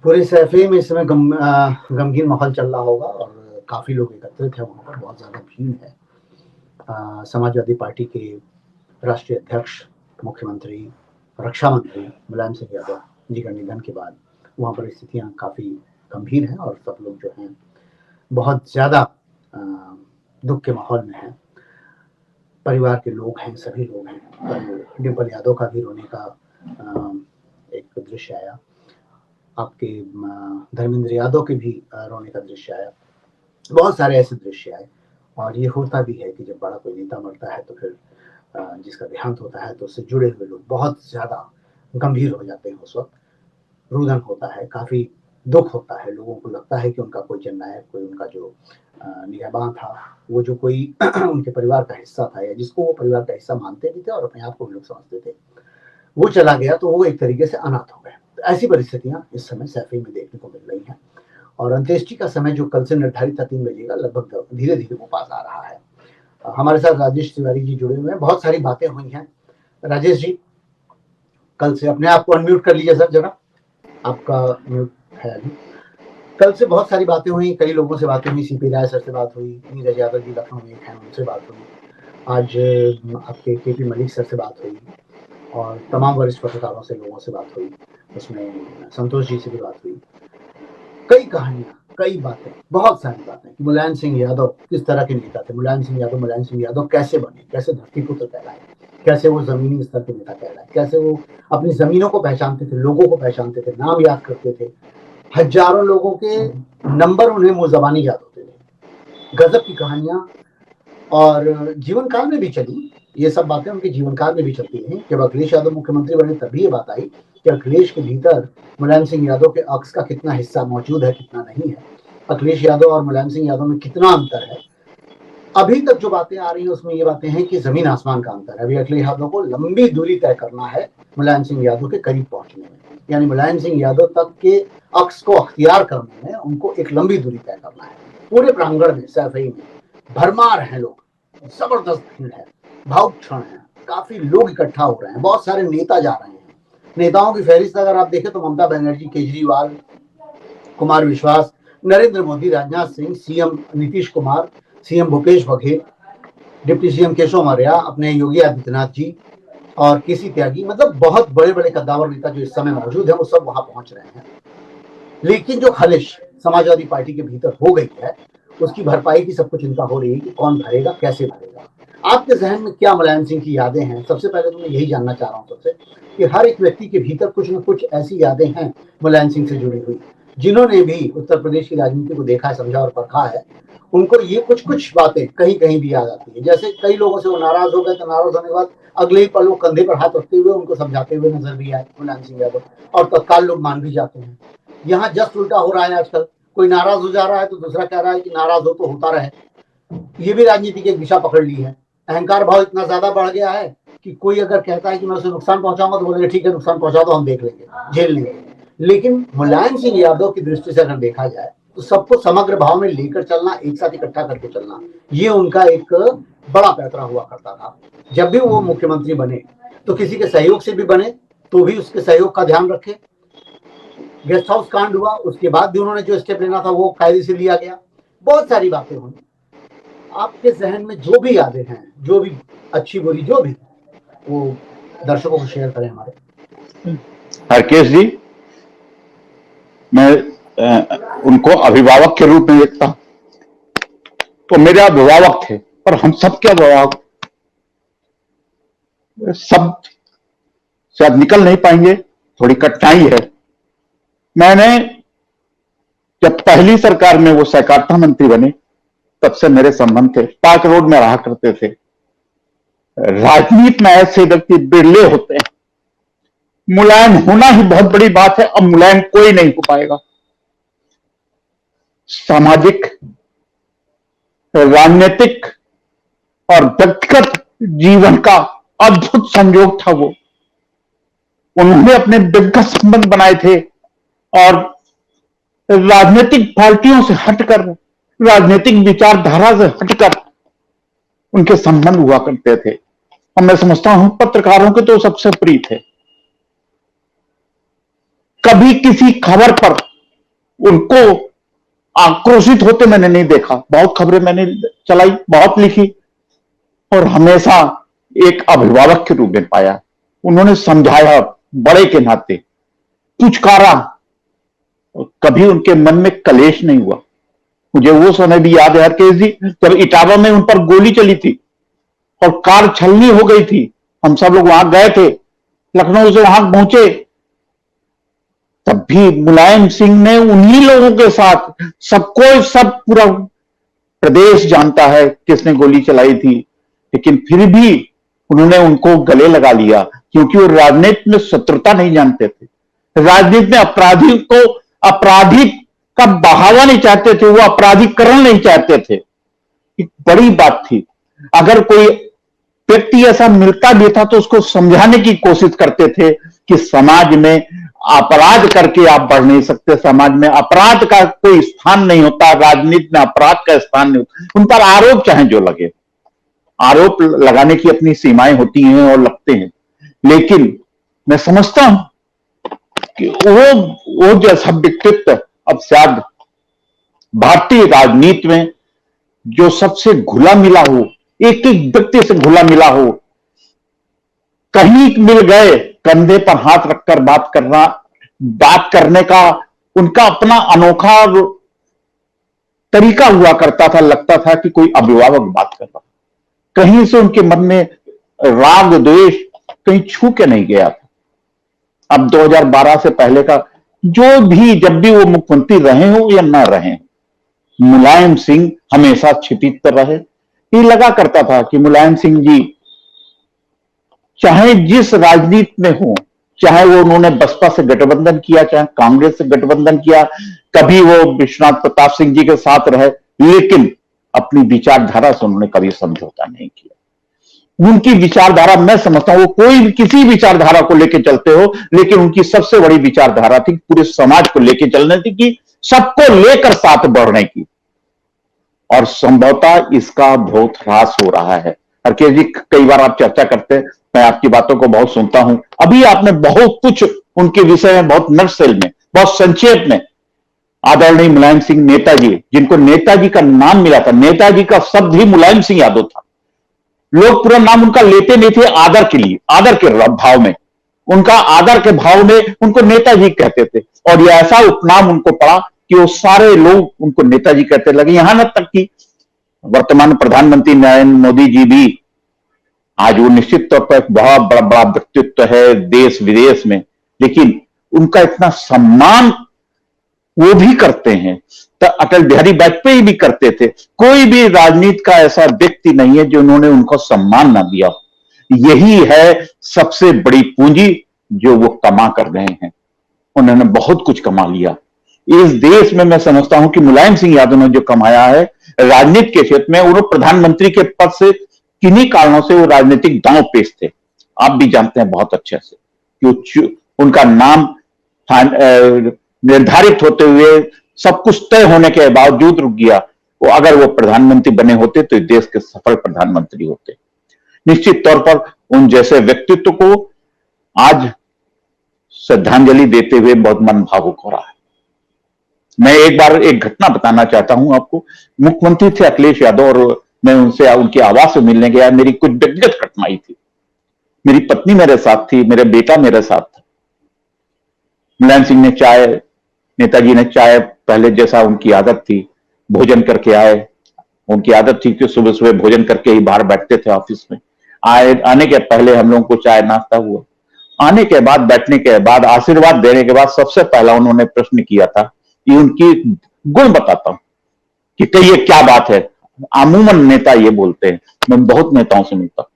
पूरे सैफे में इस समय गमगीन माहौल चल रहा होगा और काफ़ी लोग एकत्रित हैं वहाँ पर, बहुत ज़्यादा भीड़ है। समाजवादी पार्टी के राष्ट्रीय अध्यक्ष, मुख्यमंत्री, रक्षा मंत्री मुलायम सिंह यादव जी का निधन के बाद वहाँ पर स्थितियाँ काफ़ी गंभीर हैं और सब लोग जो हैं बहुत ज़्यादा दुख के माहौल में हैं। परिवार के लोग हैं, सभी लोग हैं। कल डिम्पल यादव का भी रोने का एक दृश्य आया। आपके धर्मेंद्र यादव के भी रोने का दृश्य आया। बहुत सारे ऐसे दृश्य आए और ये होता भी है कि जब बड़ा कोई नेता मरता है तो फिर जिसका देहांत होता है तो उससे जुड़े हुए लोग बहुत ज़्यादा गंभीर हो जाते हैं। उस वक्त रुदन होता है, काफ़ी दुख होता है, लोगों को लगता है कि उनका कोई जननायक, कोई उनका जो निगहबान था, वो जो कोई उनके परिवार का हिस्सा था या जिसको वो परिवार का हिस्सा मानते भी थे और अपने आप को भी लोग समझते थे, वो चला गया तो वो एक तरीके से अनाथ हो गए। तो ऐसी परिस्थितियाँ इस समय सैफई में देखने को मिल रही हैं और अंत्येष्टि का समय जो कल से निर्धारित था 3 बजे का, लगभग धीरे-धीरे वो पास आ रहा है। हमारे साथ राजेश तिवारी जी जुड़े हुए हैं, बहुत सारी बातें हुई हैं। राजेश जी, कल से अपने आप को अनम्यूट कर लीजिए सर जरा, आपका म्यूट है अभी। कल से बहुत सारी बातें हुई, कई लोगों से बातें हुई, सीपी राय सर से बात हुई, नीरज यादव जी लखनऊ में हैं, उनसे बात हुई, आज आपके केपी मलिक सर से बात हुई और तमाम वरिष्ठ पत्रकारों से, लोगों से बात हुई, उसमें संतोष जी से भी बात हुई। कई कहानियां, कई बातें, बहुत सारी बातें कि मुलायम सिंह यादव किस तरह के नेता थे, मुलायम सिंह यादव कैसे बने, कैसे धरतीपुत्र कहलाए, कैसे वो जमीनी स्तर के नेता कहलाए, कैसे वो अपनी जमीनों को पहचानते थे, लोगों को पहचानते थे, नाम याद करते थे, हजारों लोगों के नंबर उन्हें मुंहजबानी याद होते थे। गजब की कहानियां और जीवन काल में भी चली ये सब बातें, उनके जीवन काल में भी चलती रही। जब अखिलेश यादव मुख्यमंत्री बने तभी ये बात आई कि अखिलेश के भीतर मुलायम सिंह यादव के अक्स का कितना हिस्सा मौजूद है, कितना नहीं है, अखिलेश यादव और मुलायम सिंह यादव में कितना अंतर है। अभी तक जो बातें आ रही हैं उसमें ये बातें हैं कि जमीन आसमान का अंतर है। अभी अखिलेश यादव को लंबी दूरी तय करना है मुलायम सिंह यादव के करीब पहुंचने में, यानी मुलायम सिंह यादव तक के अक्स को अख्तियार करने में उनको एक लंबी दूरी तय करना है। पूरे प्रांगण में, सैफई में भरमार हैं लोग, जबरदस्त भीड़ है, भावुक क्षण है, काफी लोग इकट्ठा हो रहे हैं, बहुत सारे नेता जा रहे हैं। नेताओं की फहरिस्त अगर आप देखें तो ममता बनर्जी, केजरीवाल, कुमार विश्वास, Narendra Modi, Rajnath Singh, CM Nitish Kumar, CM Bhupesh Baghel, deputy CM Keshav Maurya, अपने योगी आदित्यनाथ जी और केसी त्यागी, मतलब बहुत बड़े बड़े कद्दावर नेता जो इस समय मौजूद है वो सब वहां पहुंच रहे हैं। लेकिन जो खलिश समाजवादी पार्टी के भीतर हो गई है उसकी भरपाई की सबको चिंता हो रही है कि कौन भरेगा, कैसे भरेगा। आपके जहन में क्या मुलायम सिंह की यादें हैं? सबसे पहले तो मैं यही जानना चाह रहा हूँ सबसे कि हर एक व्यक्ति के भीतर कुछ न कुछ ऐसी यादें हैं मुलायम सिंह से जुड़ी हुई, जिन्होंने भी उत्तर प्रदेश की राजनीति को देखा है, समझा और परखा है, उनको ये कुछ कुछ बातें कहीं कहीं भी याद आती है। जैसे कई लोगों से वो नाराज हो गए तो नाराज होने के बाद अगले ही पल वो कंधे पर हाथ रखते हुए उनको समझाते हुए नजर भी आए मुलायम सिंह यादव, और तत्काल लोग मान भी जाते हैं। यहाँ जस्ट उल्टा हो रहा है आजकल, कोई नाराज हो जा रहा है तो दूसरा कह रहा है कि नाराज हो तो होता रहे। ये भी राजनीति की एक दिशा पकड़ ली है। अहंकार भाव इतना ज्यादा बढ़ गया है कि कोई अगर कहता है कि मैं उसे नुकसान पहुंचाऊंगा तो बोलेंगे ठीक है नुकसान पहुंचा दो, हम देख लेंगे, झेल लेंगे। लेकिन मुलायम सिंह यादव की दृष्टि से अगर देखा जाए तो सबको समग्र भाव में लेकर चलना, एक साथ इकट्ठा करके चलना, ये उनका एक बड़ा पैतरा हुआ करता था। जब भी वो मुख्यमंत्री बने तो किसी के सहयोग से भी बने तो भी उसके सहयोग का ध्यान रखे। गेस्ट हाउस कांड हुआ उसके बाद भी उन्होंने जो स्टेप लेना था वो कायदे से लिया गया। बहुत सारी बातें हुई। आपके जहन में जो भी यादें हैं, जो भी अच्छी बुरी जो भी, वो दर्शकों को शेयर करें हमारे। हरकेश जी, मैं उनको अभिभावक के रूप में देखता हूं। तो मेरे अभिभावक थे और हम सबके अभिभावक सब शायद निकल नहीं पाएंगे, थोड़ी कठिनाई है। मैंने जब पहली सरकार में वो सहकारिता मंत्री बने तब से मेरे संबंध थे, पार्क रोड में रहा करते थे। राजनीति में ऐसे व्यक्ति बिरले होते हैं। मुलायम होना ही बहुत बड़ी बात है, अब मुलायम कोई नहीं हो पाएगा। सामाजिक, राजनीतिक और व्यक्तिगत जीवन का अद्भुत संयोग था वो। उन्होंने अपने व्यक्तिगत संबंध बनाए थे और राजनीतिक पार्टियों से हटकर, राजनीतिक विचारधारा से हटकर उनके संबंध हुआ करते थे। और मैं समझता हूं पत्रकारों के तो सबसे प्रिय थे। कभी किसी खबर पर उनको आक्रोशित होते मैंने नहीं देखा। बहुत खबरें मैंने चलाई, बहुत लिखी, और हमेशा एक अभिभावक के रूप में पाया। उन्होंने समझाया बड़े के नाते, पुचकारा, कभी उनके मन में कलेश नहीं हुआ। मुझे वो समय भी याद है हरकेश जी, जब इटावा में उन पर गोली चली थी और कार छलनी हो गई थी। हम सब लोग वहां गए थे, लखनऊ से वहां पहुंचे, तब भी मुलायम सिंह ने उन्हीं लोगों के साथ, सबको, सब पूरा प्रदेश जानता है किसने गोली चलाई थी, लेकिन फिर भी उन्होंने उनको गले लगा लिया, क्योंकि वो राजनीति में शत्रुता नहीं जानते थे। राजनीति में अपराधी को, अपराधी का बढ़ावा नहीं चाहते थे, वो अपराधीकरण नहीं चाहते थे। एक बड़ी बात थी। अगर कोई व्यक्ति ऐसा मिलता भी था तो उसको समझाने की कोशिश करते थे कि समाज में अपराध करके आप बढ़ नहीं सकते, समाज में अपराध का कोई स्थान नहीं होता, राजनीति में अपराध का स्थान नहीं होता। उन पर आरोप चाहे जो लगे, आरोप लगाने की अपनी सीमाएं होती हैं और लगते हैं, लेकिन मैं समझता हूं कि वो जैसा व्यक्तित्व अब शायद भारतीय राजनीति में जो सबसे घुला मिला हो, एक एक व्यक्ति से घुला मिला हो, कहीं मिल गए, कंधे पर हाथ रखकर बात करना, बात करने का उनका अपना अनोखा तरीका हुआ करता था। लगता था कि कोई अभिभावक बात कर रहा, कहीं से उनके मन में राग द्वेष कहीं छू के नहीं गया था। अब 2012 से पहले का जो भी, जब भी वो मुख्यमंत्री रहे हो या ना रहे, मुलायम सिंह हमेशा क्षितिज रहे। ये लगा करता था कि मुलायम सिंह जी चाहे जिस राजनीति में हो, चाहे वो उन्होंने बसपा से गठबंधन किया, चाहे कांग्रेस से गठबंधन किया, कभी वो विश्वनाथ प्रताप सिंह जी के साथ रहे, लेकिन अपनी विचारधारा से उन्होंने कभी समझौता नहीं किया। उनकी विचारधारा, मैं समझता हूं वो कोई भी किसी विचारधारा को लेकर चलते हो, लेकिन उनकी सबसे बड़ी विचारधारा थी पूरे समाज को लेकर चलने की, सबको लेकर साथ बढ़ने की। और संभवतः इसका बहुत ह्रास हो रहा है। हरकेश जी, कई बार आप चर्चा करते हैं, मैं आपकी बातों को बहुत सुनता हूं। अभी आपने बहुत कुछ उनके विषय में, बहुत नटशेल में, बहुत संक्षेप में, आदरणीय मुलायम सिंह नेताजी, जिनको नेताजी का नाम मिला था, नेताजी का शब्द ही मुलायम सिंह यादव था। लोग पूरा नाम उनका लेते नहीं थे, आदर के लिए, आदर के भाव में, उनका आदर के भाव में उनको नेताजी कहते थे। और यह ऐसा उपनाम उनको पड़ा कि वो सारे लोग उनको नेताजी कहते लगे। यहां न तक कि वर्तमान प्रधानमंत्री नरेंद्र मोदी जी भी, आज वो निश्चित तौर पर एक बहुत बड़ा बड़ा व्यक्तित्व है देश विदेश में, लेकिन उनका इतना सम्मान वो भी करते हैं, तो अटल बिहारी वाजपेयी भी करते थे। कोई भी राजनीति का ऐसा व्यक्ति नहीं है जो उन्होंने उनको सम्मान ना दिया। यही है सबसे बड़ी पूंजी जो वो कमा कर गए हैं। उन्होंने बहुत कुछ कमा लिया इस देश में। मैं समझता हूं कि मुलायम सिंह यादव ने जो कमाया है राजनीति के क्षेत्र में, वो प्रधानमंत्री के पद से किन्हीं कारणों से वो राजनीतिक दांव पेच थे। आप भी जानते हैं बहुत अच्छे से कि उनका नाम निर्धारित होते हुए, सब कुछ तय होने के बावजूद रुक गया। वो अगर वो प्रधानमंत्री बने होते तो देश के सफल प्रधानमंत्री होते। निश्चित तौर पर उन जैसे व्यक्तित्व को आज श्रद्धांजलि देते हुए बहुत मन भावुक हो रहा है। मैं एक बार एक घटना बताना चाहता हूं आपको। मुख्यमंत्री थे अखिलेश यादव और मैं उनसे उनकी आवाज से मिलने गया। मेरी कुछ व्यक्तिगत घटनाएं थी। मेरी पत्नी मेरे साथ थी, मेरे बेटा मेरे साथ था। मुलायम सिंह ने चाय, नेताजी ने चाय पहले जैसा उनकी आदत थी, भोजन करके आए। उनकी आदत थी कि सुबह सुबह भोजन करके ही बाहर बैठते थे ऑफिस में। आने के पहले हम लोगों को चाय नाश्ता हुआ। आने के बाद, बैठने के बाद, आशीर्वाद देने के बाद सबसे पहला उन्होंने प्रश्न किया था कि उनकी गुण बताता हूं कि कहिए क्या बात है। अमूमन नेता ये बोलते हैं, मैं बहुत नेताओं से मिलता।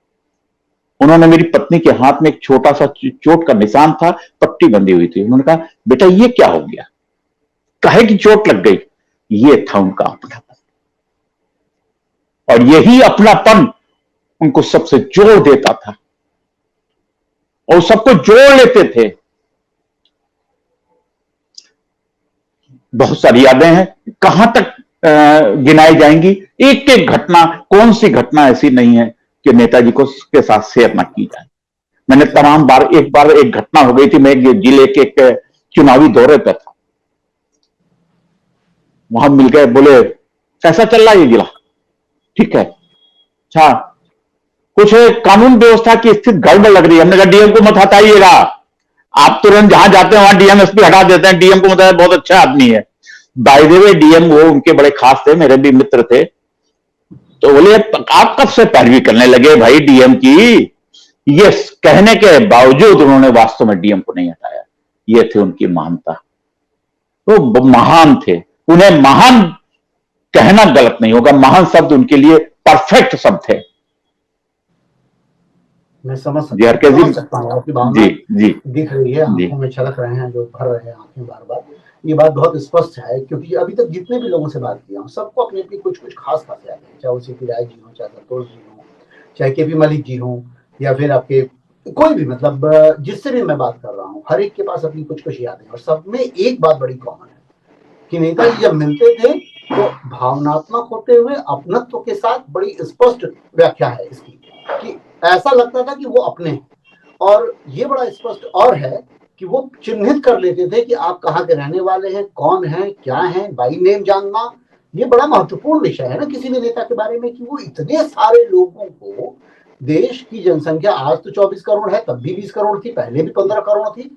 उन्होंने मेरी पत्नी के हाथ में एक छोटा सा चोट का निशान था, पट्टी बंधी हुई थी। उन्होंने कहा, बेटा ये क्या हो गया, काहे की चोट लग गई। ये था उनका अपनापन, और यही अपनापन उनको सबसे जोड़ देता था और सबको जोड़ लेते थे। बहुत सारी यादें हैं, कहां तक गिनाई जाएंगी। एक एक घटना, कौन सी घटना ऐसी नहीं है कि नेताजी को के साथ शेयर ना की जाए। मैंने तमाम बार, एक घटना हो गई थी, मैं एक जिले के एक चुनावी दौरे पर था। वहां मिल गए, बोले कैसा चल रहा है ये जिला? ठीक है, अच्छा कुछ कानून व्यवस्था की स्थिति गड़बड़ लग रही है। हमने कहा डीएम को मत हटाइएगा, आप तुरंत जहां जाते हैं वहां डीएम एसपी हटा देते हैं। डीएम को मतलब बहुत अच्छा आदमी है, बाय द वे डीएम वो उनके बड़े खास थे, मेरे भी मित्र थे। तो बोले आप कब से पैरवी करने लगे भाई डीएम की? ये कहने के बावजूद उन्होंने वास्तव में डीएम को नहीं हटाया। ये थे उनकी महानता। तो महान थे, उन्हें महान कहना गलत नहीं होगा, महान शब्द उनके लिए परफेक्ट शब्द थे। मैं समझ समझ सकता हूँ आपकी भावना। जी जी दिख रही है, आंखों में छलक रहे हैं, जो भर रहे हैं आंखें बार बार। ये बात बहुत स्पष्ट है, क्योंकि अभी तक जितने भी लोगों से बात किया हूँ, सबको अपनी अपनी कुछ कुछ खास बातें आती हैं, चाहे वो सीपी राय जी हो, चाहे संतोष जी हो, चाहे केपी मलिक जी हो, या फिर आपके कोई भी, मतलब जिससे भी मैं बात कर रहा हूँ, हर एक के पास अपनी कुछ कुछ यादें, और सब में एक बात बड़ी कॉमन है कि नेताजी जब मिलते थे तो भावनात्मक होते हुए अपनत्व के साथ बड़ी स्पष्ट व्याख्या है इसकी, कि ऐसा लगता था कि वो अपने हैं। और ये बड़ा स्पष्ट और है कि वो चिन्हित कर लेते थे कि आप कहाँ के रहने वाले हैं, कौन हैं, क्या हैं, बाई नेम जानना। ये बड़ा महत्वपूर्ण विषय है ना किसी भी नेता के बारे में, कि वो इतने सारे लोगों को, देश की जनसंख्या आज तो 24 करोड़ है, तब भी 20 करोड़ थी, पहले भी 15 करोड़ थी,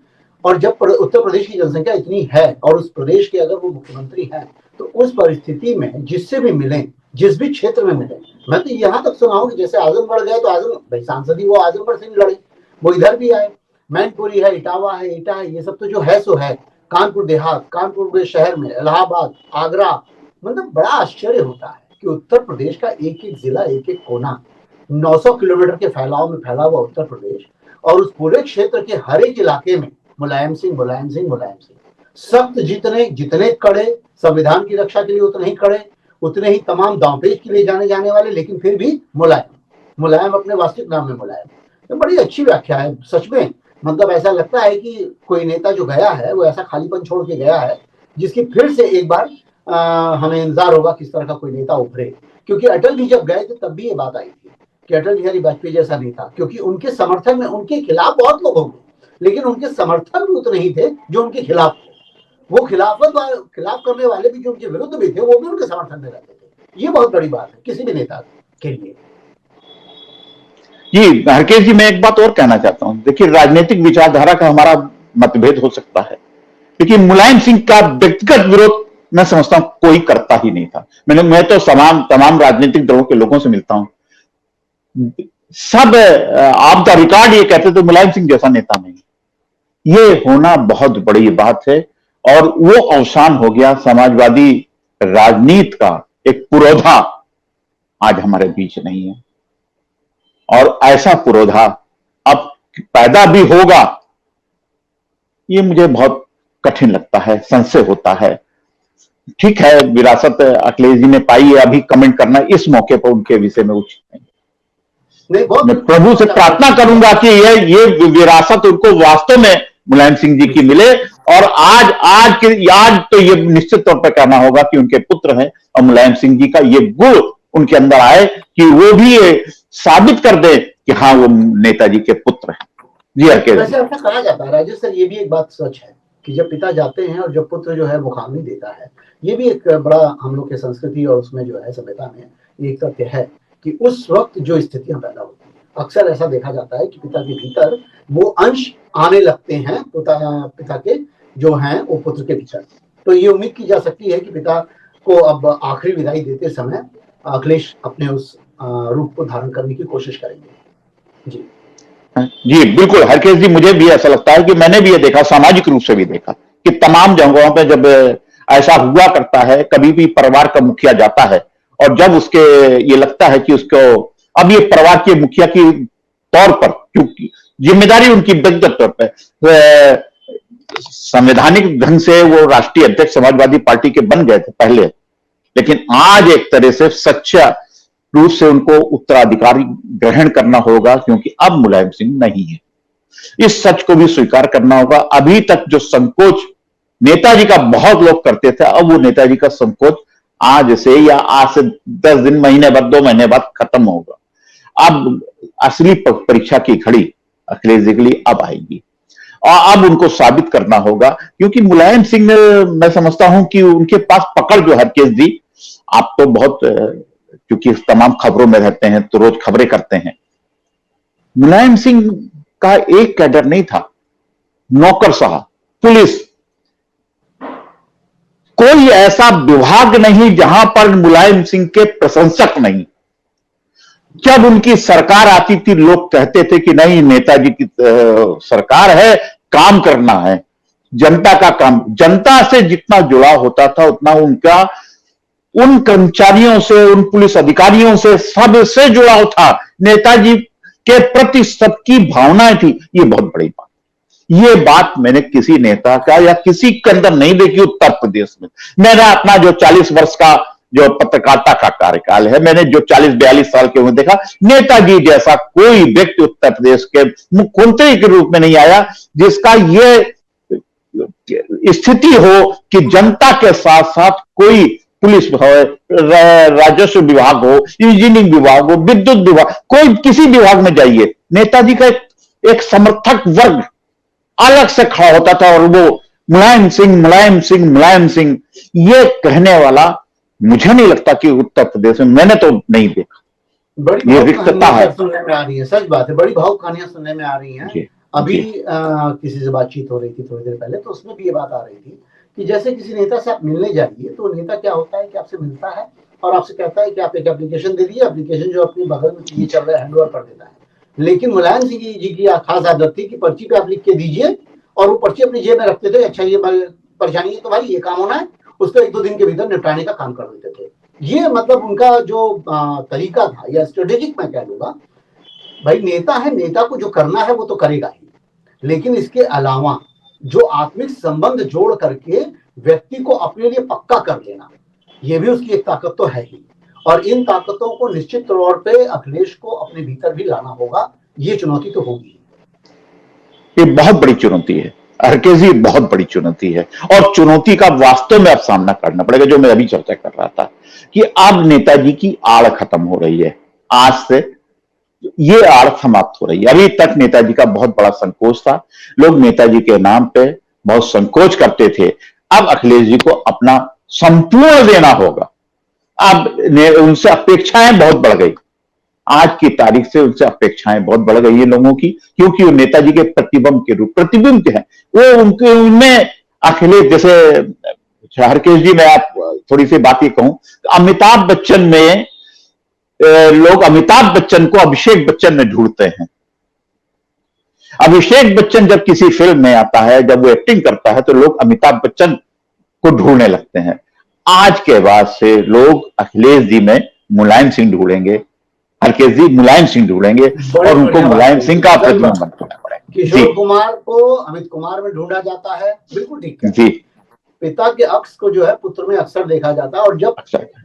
और जब उत्तर प्रदेश की जनसंख्या इतनी है और उस प्रदेश के अगर वो मुख्यमंत्री हैं, तो उस परिस्थिति में जिससे भी मिले, जिस भी क्षेत्र में मिले, मैं तो यहाँ तक सुना हूँ कि जैसे आजमगढ़ गए तो आजम भाई सांसद ही वो आजमगढ़ से नहीं लड़े, वो इधर भी आए, मैनपुरी है, इटावा है, ईटा है, ये सब तो जो है सो है, कानपुर देहात, कानपुर शहर में, इलाहाबाद, आगरा, मतलब बड़ा आश्चर्य होता है कि उत्तर प्रदेश का एक एक जिला, एक एक कोना, 900 किलोमीटर के फैलाव में फैला हुआ उत्तर प्रदेश, और उस पूरे क्षेत्र के हर एक इलाके में मुलायम सिंह, मुलायम सिंह, मुलायम सिंह, सख्त जितने कड़े, संविधान की रक्षा के लिए उतने ही कड़े, उतने ही तमाम दांवपेच के लिए जाने वाले, लेकिन फिर भी मुलायम, मुलायम अपने वास्तविक नाम में मुलायम। तो बड़ी अच्छी व्याख्या है सच में। मतलब ऐसा लगता है कि कोई नेता जो गया है वो ऐसा खालीपन छोड़ के गया है जिसकी फिर से एक बार हमें इंतजार होगा किस तरह का कोई नेता उभरे। क्योंकि अटल जी जब गए थे तब भी ये बात आई थी कि अटल बिहारी वाजपेयी जैसा नेता, क्योंकि उनके समर्थन में, उनके खिलाफ बहुत लोग होंगे, लेकिन उनके समर्थन भी उतने ही थे जो उनके खिलाफ थे। वो खिलाफ करने वाले भी जो उनके विरुद्ध भी थे, वो भी उनके समर्थन में रहते थे। ये बहुत बड़ी बात है किसी भी नेता के लिए। जी हरकेश जी, मैं एक बात और कहना चाहता हूं। देखिए, राजनीतिक विचारधारा का हमारा मतभेद हो सकता है, लेकिन मुलायम सिंह का व्यक्तिगत विरोध मैं समझता हूं कोई करता ही नहीं था। मैं तो तमाम राजनीतिक दलों के लोगों से मिलता हूं, सब आप द रिकॉर्ड ये कहते थे मुलायम सिंह जैसा नेता नहीं। ये होना बहुत बड़ी बात है, और वो अवसान हो गया समाजवादी राजनीति का एक पुरोधा आज हमारे बीच नहीं है। और ऐसा पुरोधा अब पैदा भी होगा, ये मुझे बहुत कठिन लगता है, संशय होता है। ठीक है, विरासत अखिलेश जी ने पाई है, अभी कमेंट करना इस मौके पर उनके विषय में उचित नहीं। मैं प्रभु से प्रार्थना करूंगा कि ये विरासत उनको वास्तव में मुलायम सिंह जी की मिले, और आज तो ये निश्चित तौर पर कहना होगा कि उनके पुत्र हैं, और मुलायम सिंह जी का ये गुण उनके अंदर आए कि वो भी साबित कर दे कि हाँ वो नेताजी के पुत्र हैं। जी वैसे ऐसा कहा जाता है राजेश सर, ये भी एक बात सच है कि जब पिता जाते हैं और जब पुत्र जो है मुखाग्नि देता है, ये भी एक बड़ा हम लोग के संस्कृति और उसमें जो है सभ्यता में एक तथ्य है कि उस वक्त जो स्थितियां पैदा होती हैं, अक्सर ऐसा देखा जाता है कि पिता के भीतर वो अंश आने लगते हैं, पिता के जो हैं वो पुत्र के भीतर। तो ये उम्मीद की जा सकती है कि पिता को अब आखिरी विदाई देते समय अखिलेश अपने उस रूप को धारण करने की कोशिश करेंगे। जी जी बिल्कुल हरकेश जी, मुझे भी ऐसा लगता है कि मैंने भी ये देखा, सामाजिक रूप से भी देखा कि तमाम जगहों पे जब ऐसा हुआ करता है, कभी भी परिवार का मुखिया जाता है और जब उसके ये लगता है कि उसको अब ये परिवार के मुखिया की तौर पर, क्योंकि जिम्मेदारी उनकी व्यक्तिगत तौर पर, संवैधानिक ढंग से वो राष्ट्रीय अध्यक्ष समाजवादी पार्टी के बन गए थे पहले, लेकिन आज एक तरह से सच्चा रूप से उनको उत्तराधिकारी ग्रहण करना होगा, क्योंकि अब मुलायम सिंह नहीं है। इस सच को भी स्वीकार करना होगा। अभी तक जो संकोच नेताजी का बहुत लोग करते थे, अब वो नेताजी का संकोच आज से या आज से 10 दिन, महीने बाद, 2 महीने बाद खत्म होगा। अब असली परीक्षा की घड़ी अखिलेश जी के लिए अब आएगी। और अब उनको साबित करना होगा, क्योंकि मुलायम सिंह ने, मैं समझता हूं कि उनके पास पकड़ जो हरकेश जी, आप तो बहुत क्योंकि तमाम खबरों में रहते हैं तो रोज खबरें करते हैं, मुलायम सिंह का एक कैडर नहीं था, नौकरशाह, पुलिस, कोई ऐसा विभाग नहीं जहां पर मुलायम सिंह के प्रशंसक नहीं। जब उनकी सरकार आती थी लोग कहते थे कि नहीं, नेताजी की सरकार है, काम करना है, जनता का काम, जनता से जितना जुड़ाव होता था उतना उनका उन कर्मचारियों से, उन पुलिस अधिकारियों से, सबसे जुड़ाव था, नेताजी के प्रति सबकी भावनाएं थी। ये बहुत बड़ी बात, ये बात मैंने किसी नेता का या किसी के अंदर नहीं देखी उत्तर प्रदेश में। मैंने अपना जो 40 वर्ष का जो पत्रकारिता का कार्यकाल है, मैंने जो 40-42 साल के उम्र देखा, नेताजी जैसा कोई व्यक्ति उत्तर प्रदेश के मुख्यमंत्री के रूप में नहीं आया जिसका ये स्थिति हो कि जनता के साथ साथ कोई पुलिस हो, राजस्व विभाग हो, इंजीनियरिंग विभाग हो, विद्युत विभाग, कोई किसी विभाग में जाइए, नेताजी का एक समर्थक वर्ग अलग से खड़ा होता था और वो मुलायम सिंह, मुलायम सिंह, मुलायम सिंह, ये कहने वाला मुझे नहीं लगता कि उत्तर प्रदेश में, मैंने तो नहीं देखा। बड़ी ये रिक्तता है, सुनने में आ रही है, सच बात है, बड़ी भावुक कहानियां सुनने में आ रही हैं। अभी किसी से बातचीत हो रही थी थोड़ी देर पहले, तो उसमें भी ये बात आ रही थी कि जैसे किसी नेता से आप मिलने जाइए तो नेता क्या होता है कि आपसे मिलता है और आपसे कहता है कि आप एक एप्लीकेशन दे दीजिए, एप्लीकेशन जो अपने बगल में ये चल रहा है हैंड ओवर कर देता है। लेकिन मुलायम सिंह जी की खास आदत थी कि पर्ची पे आप लिख के दीजिए और वो पर्ची अपनी जेब में रखते थे। अच्छा, ये परेशानी है तो भाई ये काम होना है, उसको 1-2 दिन के भीतर निपटाने का काम कर देते थे। ये मतलब उनका जो तरीका था या स्ट्रेटेजिक मैं कह लूंगा। भाई नेता है, नेता को जो करना है वो तो करेगा ही, लेकिन इसके अलावा जो आत्मिक संबंध जोड़ करके व्यक्ति को अपने लिए पक्का कर देना, ये भी उसकी एक ताकत तो है ही। और इन ताकतों को निश्चित तौर पे अखिलेश को अपने भीतर भी लाना होगा। ये चुनौती तो होगी, ये बहुत बड़ी चुनौती है हरकेश जी, बहुत बड़ी चुनौती है। और चुनौती का वास्तव में अब सामना करना पड़ेगा, जो मैं अभी चर्चा कर रहा था कि अब नेताजी की आड़ खत्म हो रही है, आज से ये आड़ समाप्त हो रही है। अभी तक नेताजी का बहुत बड़ा संकोच था, लोग नेताजी के नाम पे बहुत संकोच करते थे। अब अखिलेश जी को अपना संपूर्ण देना होगा। अब उनसे अपेक्षाएं बहुत बढ़ गई, आज की तारीख से उनसे अपेक्षाएं बहुत बढ़ गई है लोगों की, क्योंकि वो नेताजी के प्रतिबिंब के रूप, प्रतिबिंब है वो उनके, उनमें अखिलेश जैसे हरकेश जी, मैं आप थोड़ी सी बात ये कहूं, अमिताभ बच्चन में लोग अमिताभ बच्चन को अभिषेक बच्चन में ढूंढते हैं। अभिषेक बच्चन जब किसी फिल्म में आता है, जब वो एक्टिंग करता है, तो लोग अमिताभ बच्चन को ढूंढने लगते हैं। आज के बाद से लोग अखिलेश जी में मुलायम सिंह ढूंढेंगे, हरकेश जी मुलायम सिंह ढूंढेंगे और उनको मुलायम सिंह का प्रतिबिंब बनाना पड़ेगा। किशोर कुमार को अमित कुमार में ढूंढा जाता है, बिल्कुल ठीक है जी। पिता के अक्स को जो है पुत्र में अक्सर देखा जाता है, और जब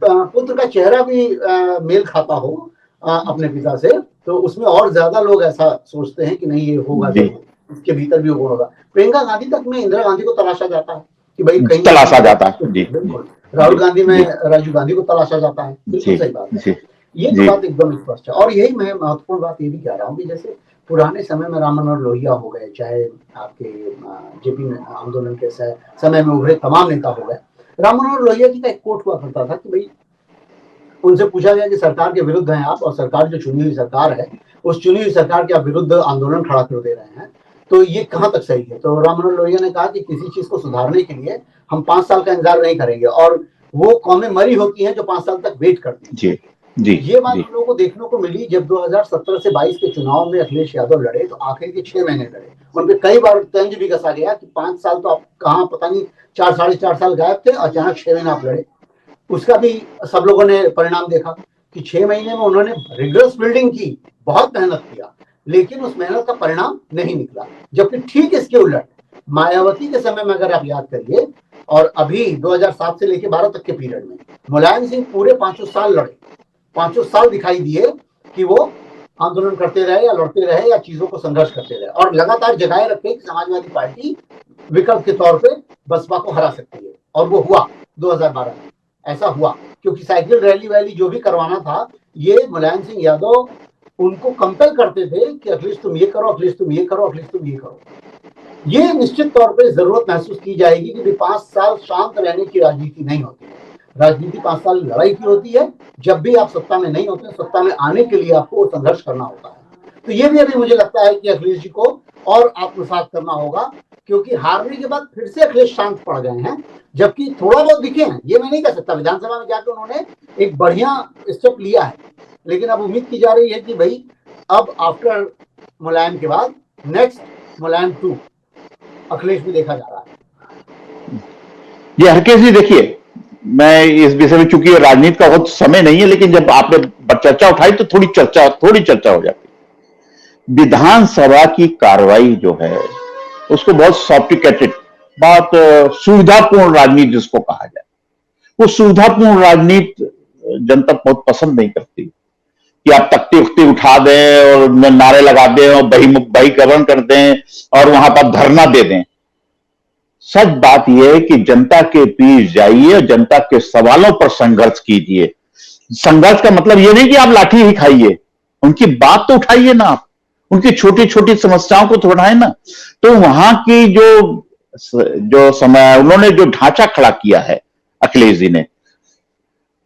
पुत्र का चेहरा भी मेल खाता हो अपने पिता से, तो उसमें और ज्यादा लोग ऐसा सोचते हैं कि नहीं ये होगा, इसके भीतर भी वो होगा। प्रियंका गांधी तक में इंदिरा गांधी को तलाशा जाता है कि भाई कहीं तलाशा जाता है, बिल्कुल। राहुल गांधी में राजीव गांधी को तलाशा जाता है, बिल्कुल सही बात है। ये तो बात एकदम स्पष्ट है। और यही मैं महत्वपूर्ण बात ये भी कह रहा हूँ कि जैसे पुराने समय में राम मनोहर लोहिया हो गए, चाहे आपके जेपी आंदोलन के समय में उभरे तमाम नेता हो गए। राम मनोहर लोहिया जी का एक कोट हुआ करता था कि भाई उनसे पूछा गया कि सरकार के विरुद्ध हैं आप, और सरकार जो चुनी हुई सरकार है, उस चुनी हुई सरकार के आप विरुद्ध आंदोलन खड़ा कर दे रहे हैं, तो ये कहाँ तक सही है। तो राम मनोहर लोहिया ने कहा कि किसी चीज को सुधारने के लिए हम 5 साल का इंतजार नहीं करेंगे, और वो कौमें मरी होती हैं जो 5 साल तक वेट करती हैं। ये बात हम लोगों को देखने को मिली जब 2017 से 22 के चुनाव में अखिलेश यादव लड़े, तो आखिर के 6 महीने लड़े। उन पर कई बार तंज भी कसा गया कि 5 साल तो आप कहाँ, पता नहीं 4-4.5 साल गायब थे, अचानक 6 महीने आप लड़े। उसका भी सब लोगों ने परिणाम देखा कि 6 महीने में उन्होंने रिगरस बिल्डिंग की, बहुत मेहनत किया, लेकिन उस मेहनत का परिणाम नहीं निकला। जबकि ठीक इसके उलट मायावती के समय में अगर आप याद करिए, और अभी 2007 से लेकर 12 तक के पीरियड में मुलायम सिंह पूरे 5 साल लड़े, 5 साल दिखाई दिए कि वो आंदोलन करते रहे या लड़ते रहे या चीजों को संघर्ष करते रहे, और लगातार जगाए रखे कि समाजवादी पार्टी विकल्प के तौर पे बसपा को हरा सकती है। और वो हुआ 2012 में, ऐसा हुआ क्योंकि साइकिल रैली वैली जो भी करवाना था, ये मुलायम सिंह यादव उनको कंपेल करते थे कि अखिलेश तुम ये करो, अखिलेश तुम ये करो, अखिलेश तुम ये करो। ये निश्चित तौर पे जरूरत महसूस की जाएगी कि 5 साल शांत रहने की राजनीति नहीं होती है। राजनीति 5 साल लड़ाई की होती है। जब भी आप सत्ता में नहीं होते, सत्ता में आने के लिए आपको संघर्ष करना होता है। तो ये भी अभी मुझे लगता है कि अखिलेश जी को और आत्मसात करना होगा, क्योंकि हारने के बाद फिर से अखिलेश शांत पड़ गए हैं, जबकि थोड़ा बहुत दिखे हैं, ये मैं नहीं कह सकता। विधानसभा में जाकर उन्होंने एक बढ़िया स्टेप लिया है, लेकिन अब उम्मीद की जा रही है कि भाई अब आफ्टर मुलायम के बाद नेक्स्ट मुलायम 2 अखिलेश भी देखा जा रहा है। ये हरकेश जी देखिए, मैं इस विषय में, चूंकि राजनीति का बहुत समय नहीं है, लेकिन जब आपने चर्चा उठाई तो थोड़ी चर्चा हो जाती है। विधानसभा की कार्रवाई जो है उसको बहुत सॉफ्टिकेटेड, बहुत सुविधापूर्ण राजनीति जिसको कहा जाए, वो सुविधापूर्ण राजनीति जनता बहुत पसंद नहीं करती कि आप तख्ती उख्ती उठा दें और नारे लगा दें और बहिष्करण कर दें और वहां पर धरना दे दें। सच बात यह है कि जनता के बीच जाइए और जनता के सवालों पर संघर्ष कीजिए। संघर्ष का मतलब यह नहीं कि आप लाठी ही खाइए, उनकी बात तो उठाइए ना, आप उनकी छोटी छोटी समस्याओं को तो उठाए ना। तो वहां की जो समय उन्होंने जो ढांचा खड़ा किया है अखिलेश जी ने,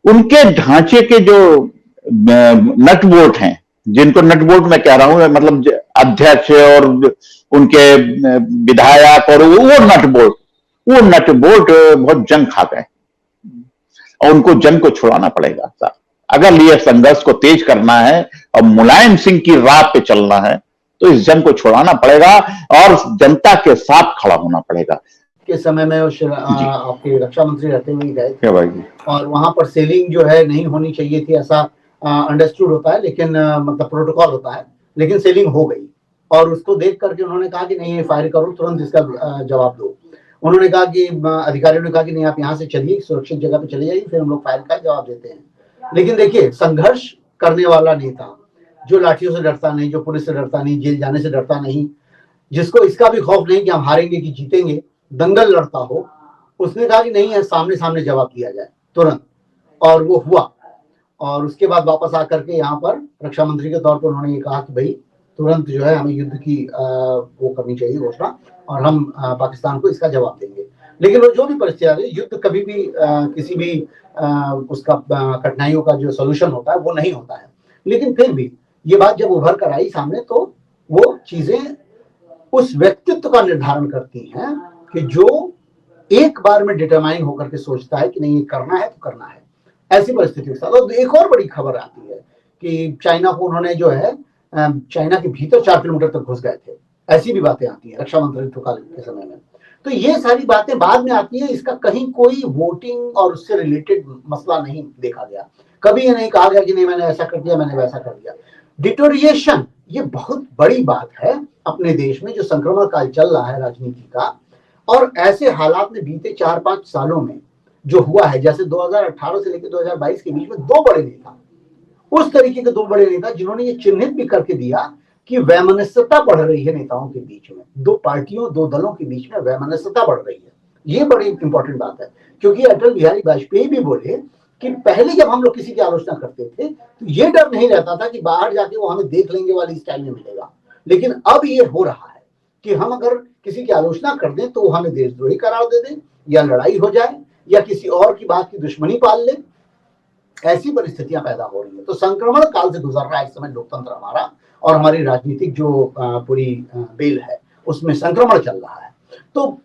उनके ढांचे के जो नट बोल्ट हैं, जिनको नट बोल्ट मैं कह रहा हूं, मतलब अध्यक्ष और उनके विधायक और वो नट बोल्ट बहुत जंग खा गए और उनको जंग को छुड़ाना पड़ेगा। अगर ये संघर्ष को तेज करना है और मुलायम सिंह की राह पे चलना है तो इस जंग को छुड़ाना पड़ेगा और जनता के साथ खड़ा होना पड़ेगा। के समय में आपके रक्षा मंत्री रहते हुए गए थे भाई, और वहां पर सेलिंग जो है नहीं होनी चाहिए थी, ऐसा अंडरस्टूड होता है, लेकिन मतलब प्रोटोकॉल होता है, लेकिन सेलिंग हो गई और उसको देख करके उन्होंने कहा कि नहीं, ये फायर करो, तुरंत इसका जवाब दो। उन्होंने कहा कि अधिकारियों ने कहा कि नहीं, आप यहाँ से चलिए, सुरक्षित जगह पे चले जाइए, फिर हम लोग फायर का जवाब देते हैं। लेकिन देखिए, संघर्ष करने वाला नेता जो लाठियों से डरता नहीं, जो पुलिस से डरता नहीं, जेल जाने से डरता नहीं, जिसको इसका भी खौफ नहीं कि हम हारेंगे कि जीतेंगे, दंगल लड़ता हो, उसने कहा कि नहीं है, सामने सामने जवाब दिया जाए तुरंत। और वो हुआ। और उसके बाद वापस आकर के यहाँ पर रक्षा मंत्री के तौर पर उन्होंने ये कहा कि भाई तुरंत जो है हमें युद्ध की वो करनी चाहिए घोषणा, और हम पाकिस्तान को इसका जवाब देंगे। लेकिन वो जो भी परिस्थिति आ रही, युद्ध कभी भी किसी भी उसका कठिनाइयों का जो सोल्यूशन होता है वो नहीं होता है। लेकिन फिर भी ये बात जब उभर कर आई सामने, तो वो चीजें उस व्यक्तित्व का निर्धारण करती हैं कि जो एक बार में डिटरमाइन होकर के सोचता है कि नहीं, ये करना है तो करना है। ऐसी परिस्थिति के साथ और एक और बड़ी खबर आती है कि चाइना को उन्होंने जो है चाइना के भीतर 4 किलोमीटर तक घुस गए थे। ऐसी भी बातें आती है रक्षा मंत्रित्व काल के समय में। तो ये सारी बातें बाद में आती है, इसका कहीं कोई वोटिंग और उससे रिलेटेड मसला नहीं देखा गया। कभी ये नहीं कहा गया कि नहीं, मैंने ऐसा कर दिया, मैंने वैसा कर दिया। डिटोरिएशन, ये बहुत बड़ी बात है अपने देश में, जो संक्रमण काल चल रहा है राजनीति का। और ऐसे हालात में बीते 4-5 सालों में जो हुआ है, जैसे 2018 से लेकर 2022 के बीच में 2 बड़े नेता, उस तरीके के 2 बड़े नेता जिन्होंने ये चिन्हित भी करके दिया कि वैमनस्यता बढ़ रही है नेताओं के बीच में, 2 पार्टियों 2 दलों के बीच में वैमनस्यता बढ़ रही है। ये बड़ी इंपॉर्टेंट बात है, क्योंकि अटल बिहारी वाजपेयी भी बोले कि पहले जब हम लोग किसी की आलोचना करते थे तो ये डर नहीं रहता था कि बाहर जाके वो हमें देख लेंगे वाली स्टाइल में मिलेगा। लेकिन अब ये हो रहा है कि हम अगर किसी की आलोचना कर दें तो वो हमें देशद्रोही करार दे दें, या लड़ाई हो जाए, या किसी और की बात की दुश्मनी पाल ले। ऐसी परिस्थितियां पैदा हो रही है। तो संक्रमण काल से गुजर रहा है इस समय लोकतंत्र हमारा, और हमारी राजनीतिक जो पूरी बेल है उसमें संक्रमण चल रहा है। तो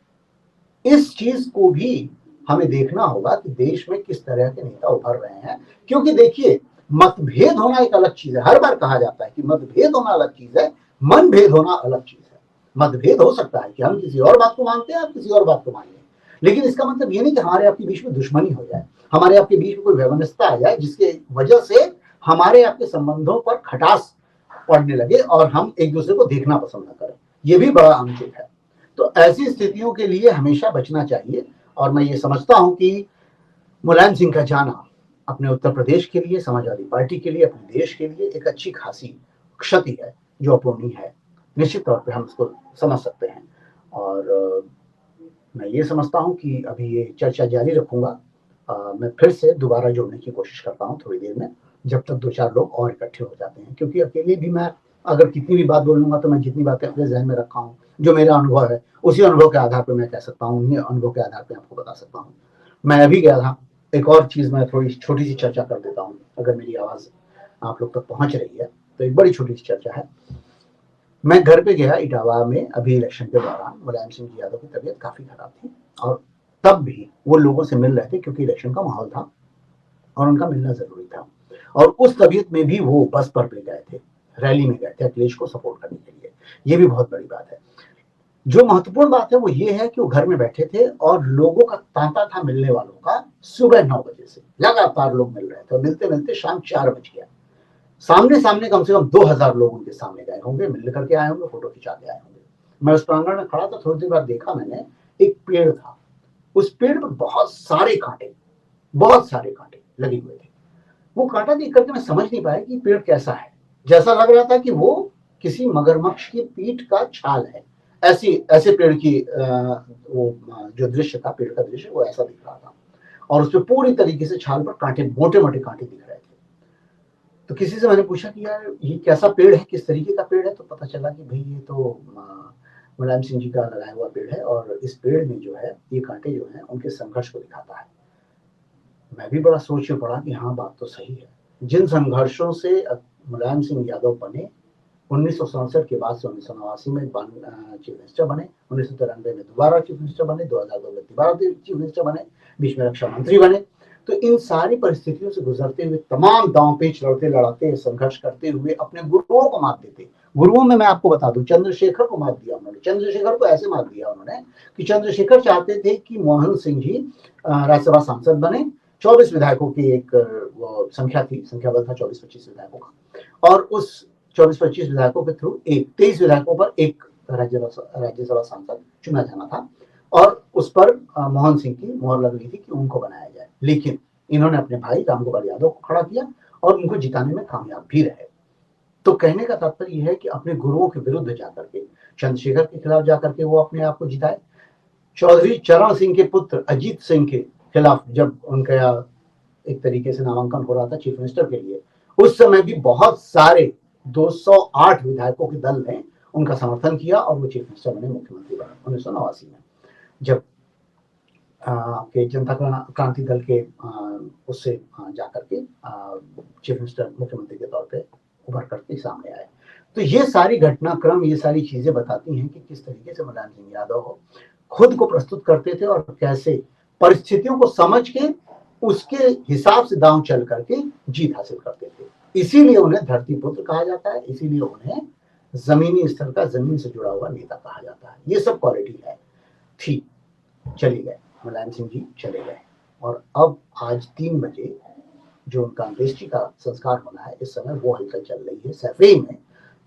इस चीज को भी हमें देखना होगा कि देश में किस तरह के नेता उभर रहे हैं। क्योंकि देखिए, मतभेद होना एक अलग चीज है। हर बार कहा जाता है कि मतभेद होना अलग चीज है, मन भेद होना अलग चीज है। मतभेद हो सकता है कि हम किसी और बात को मानते हैं, आप किसी और बात को मान लें, लेकिन इसका मतलब ये नहीं कि हमारे आपके बीच में दुश्मनी हो जाए, हमारे आपके बीच में कोई वैमनस्यता आ जाए जिसके वजह से हमारे आपके संबंधों पर खटास पड़ने लगे और हम एक दूसरे को देखना पसंद न करें। ये भी बड़ा अनुचित है। तो ऐसी स्थितियों के लिए हमेशा बचना चाहिए। और मैं ये समझता हूं कि मुलायम सिंह का जाना अपने उत्तर प्रदेश के लिए, समाजवादी पार्टी के लिए, अपने देश के लिए एक अच्छी खासी क्षति है जो अपूर्णीय है। निश्चित तौर पे हम इसको समझ सकते हैं। और मैं ये समझता हूं कि अभी ये चर्चा जारी रखूंगा। मैं फिर से दोबारा जोड़ने की कोशिश करता हूं थोड़ी देर में, जब तक 2-4 लोग और इकट्ठे हो जाते हैं, क्योंकि अकेले भी मैं अगर कितनी भी बात बोलूंगा तो मैं जितनी बातें अपने जहन में रखा हूँ, जो मेरा अनुभव है, उसी अनुभव के आधार पर मैं कह सकता हूँ, उन्हीं अनुभव के आधार पर आपको बता सकता हूँ। मैं अभी गया था, एक और चीज मैं थोड़ी छोटी सी चर्चा कर देता हूँ, अगर मेरी आवाज आप लोग तक पहुंच रही है तो एक बड़ी छोटी सी चर्चा है। मैं घर पे गया इटावा में, अभी इलेक्शन के दौरान मुलायम सिंह जी यादव की तबीयत काफी खराब थी, और तब भी वो लोगों से मिल रहे थे क्योंकि इलेक्शन का माहौल था और उनका मिलना जरूरी था। और उस तबीयत में भी वो बस पर भी गए थे, रैली में गए थे अखिलेश को सपोर्ट करने के लिए। ये भी बहुत बड़ी बात है। जो महत्वपूर्ण बात है वो ये है कि वो घर में बैठे थे और लोगों का तांता था मिलने वालों का। सुबह 9 बजे से लगातार लोग मिल रहे थे और मिलते मिलते शाम 4 बज गया। सामने सामने कम से कम 2000 लोग उनके सामने गए होंगे, मिल करके आए होंगे, फोटो खिंचा के आए होंगे। मैं उस प्रांगण में खड़ा था, थोड़ी देर बाद देखा मैंने, एक पेड़ था, उस पेड़ पर बहुत सारे कांटे लगे हुए थे। वो कांटा देख करके मैं समझ नहीं पाया कि पेड़ कैसा है। जैसा लग रहा था कि वो किसी मगरमच्छ की पीठ का छाल है। ऐसी ऐसे पेड़ की वो जो दृश्य था, पेड़ का दृश्य, वो ऐसा दिख रहा था और उसपे पूरी तरीके से छाल पर कांटे, मोटे मोटे कांटे दिख रहे थे। तो किसी से मैंने पूछा कि यार ये कैसा पेड़ है, किस तरीके का पेड़ है, तो पता चला कि भाई ये तो मुलायम सिंह जी का लगाया हुआ पेड़ है और इस पेड़ में जो है ये कांटे जो है उनके संघर्ष को दिखाता है। मैं भी बड़ा सोच में पड़ा कि हाँ, बात तो सही है। जिन संघर्षों से मुलायम सिंह यादव बने, 1967 के बाद से 1989 में चीफ मिनिस्टर बने, 1993 में दोबारा चीफ मिनिस्टर बने, 2002 में दोबारा चीफ मिनिस्टर बने, बीच में रक्षा मंत्री बने। तो इन सारी परिस्थितियों से गुजरते हुए, तमाम दांव पेच लड़ते लड़ाते, संघर्ष करते हुए अपने गुरुओं को मात देते। गुरुओं में मैं आपको बता दूं, चंद्रशेखर को मात दिया उन्होंने। चंद्रशेखर को ऐसे मात दिया उन्होंने कि चंद्रशेखर चाहते थे कि मोहन सिंह जी राज्यसभा सांसद बने। 24 विधायकों की एक वो संख्या थी, संख्या बल था 24-25 विधायकों का, और उस 24-25 विधायकों के थ्रू 23 विधायकों पर एक राज्यसभा सांसद चुना जाना था और उस पर मोहन सिंह की मोहर लग रही थी कि उनको बनाया जाए। लेकिन इन्होंने अपने भाई रामगोपाल यादव को खड़ा किया और उनको जिताने में कामयाब भी रहे। तो कहने का तात्पर्य यह है कि अपने गुरुओं के विरुद्ध जाकर के, चंद्रशेखर के खिलाफ जाकर के वो अपने आप को जिताए। चौधरी चरण सिंह के पुत्र अजीत सिंह के खिलाफ जब उनका एक तरीके से नामांकन हो रहा था चीफ मिनिस्टर के लिए, उस समय भी बहुत सारे 208 विधायकों के दल ने उनका समर्थन किया और वो चीफ मिनिस्टर बने, मुख्यमंत्री बने 1989 में। जब आपके जनता क्रांति दल के उससे जाकर के चीफ मिनिस्टर, मुख्यमंत्री के तौर पे उभर करके सामने आए। तो ये सारी घटनाक्रम, ये सारी चीजें बताती हैं कि किस तरीके से मुलायम सिंह यादव खुद को प्रस्तुत करते थे और कैसे परिस्थितियों को समझ के उसके हिसाब से दांव चल करके जीत हासिल करते थे। इसीलिए उन्हें धरती पुत्र कहा जाता है, इसीलिए उन्हें जमीनी स्तर का, जमीन से जुड़ा हुआ नेता कहा जाता है। ये सब क्वालिटी है थी। चले गए मुलायम सिंह जी, चले गए, और अब आज 3 बजे जो उनका अंत्येष्टि का संस्कार होना है, इस समय वो हलचल चल रही है सैफई में,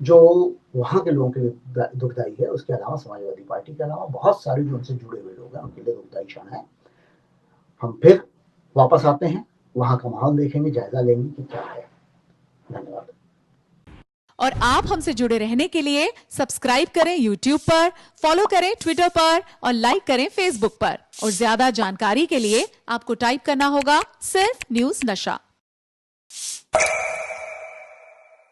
जो वहां के लोगों के लिए दुखदायी है। उसके अलावा समाजवादी पार्टी के अलावा बहुत सारे जो उनसे जुड़े हुए लोग हैं, उनके लिए दुखदायी क्षण है। हम फिर वापस आते हैं, वहां का माहौल देखेंगे, जायजा लेंगे कि क्या है। धन्यवाद। और आप हमसे जुड़े रहने के लिए सब्सक्राइब करें YouTube पर, फॉलो करें Twitter पर और लाइक करें Facebook पर। और ज्यादा जानकारी के लिए आपको टाइप करना होगा सिर्फ न्यूज़ नशा।